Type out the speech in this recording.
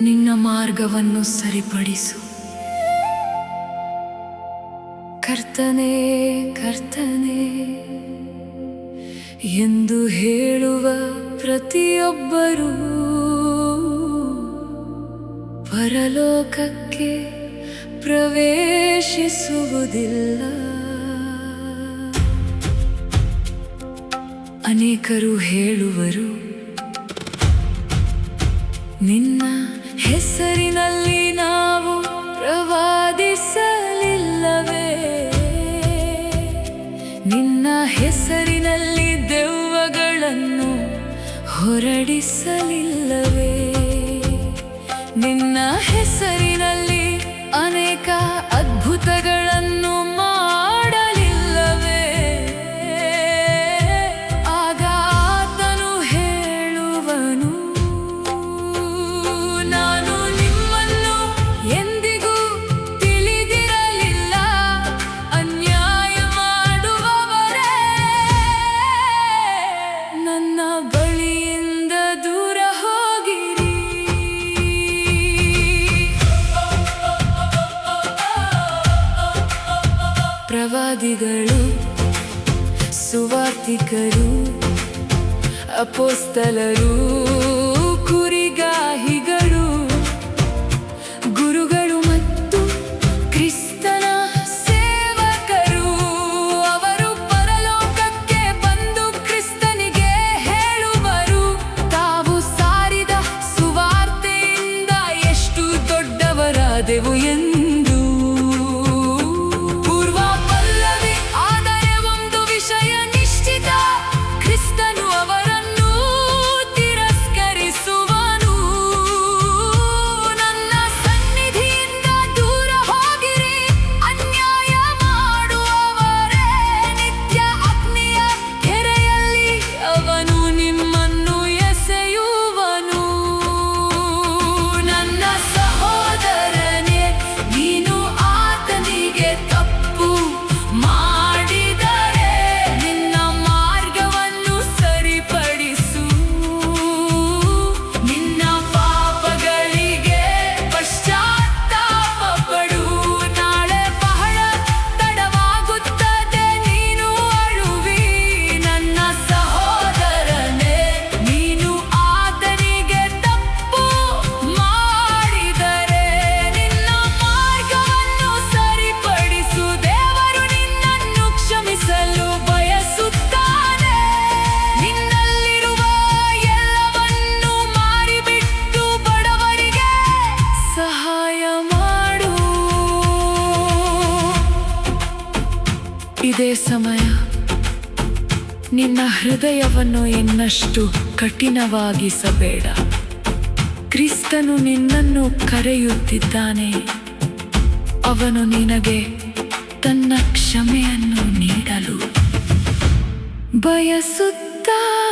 ನಿನ್ನ ಮಾರ್ಗವನ್ನು ಸರಿಪಡಿಸು. ಕರ್ತನೇ ಕರ್ತನೇ ಎಂದು ಹೇಳುವ ಪ್ರತಿಯೊಬ್ಬರೂ ಪರಲೋಕಕ್ಕೆ ಪ್ರವೇಶಿಸುವುದಿಲ್ಲ. ಅನೇಕರು ಹೇಳುವರು, ನಿನ್ನ ಹೆಸರಿನಲ್ಲಿ ನಾವು ಪ್ರವಾದಿಸಲಿಲ್ಲವೇ, ನಿನ್ನ ಹೆಸರಿನಲ್ಲಿ ದೆವ್ವಗಳನ್ನು ಹೊರಡಿಸಲಿಲ್ಲವೇ, ನಿನ್ನ ಹೆಸರಿನಲ್ಲಿ ಅನೇಕ ಅದ್ಭುತಗಳನ್ನು ಮಾಡಲಿಲ್ಲವೇ. ಆಗ ಆತನು ಹೇಳುವನು, ನಾನು ನಿಮ್ಮನ್ನು ಎಂದಿಗೂ ತಿಳಿದಿರಲಿಲ್ಲ, ಅನ್ಯಾಯ ಮಾಡುವವರೇ ನನ್ನ ಬಳಿಯಿಂದ ದೂರ ಹೋಗಿರಿ. ಪ್ರವಾದಿಗಳು, ಸುವಾರ್ತಿಕರು, ಅಪೊಸ್ತಲರು, ಕುರಿಗಾಹಿಗಳು, ಗುರುಗಳು ಮತ್ತು ಕ್ರಿಸ್ತನ ಸೇವಕರು, ಅವರು ಪರಲೋಕಕ್ಕೆ ಬಂದು ಕ್ರಿಸ್ತನಿಗೆ ಹೇಳುವರು, ತಾವು ಸಾರಿದ ಸುವಾರ್ತೆಯಿಂದ ಎಷ್ಟು ದೊಡ್ಡವರಾದೆವು ಎಂದು. ಇದೇ ಸಮಯ. ನಿನ್ನ ಹೃದಯವನ್ನು ಇನ್ನಷ್ಟು ಕಠಿಣವಾಗಿಸಬೇಡ. ಕ್ರಿಸ್ತನು ನಿನ್ನನ್ನು ಕರೆಯುತ್ತಿದ್ದಾನೆ. ಅವನು ನಿನಗೆ ತನ್ನ ಕ್ಷಮೆಯನ್ನು ನೀಡಲು ಬಯಸುತ್ತಾನೆ.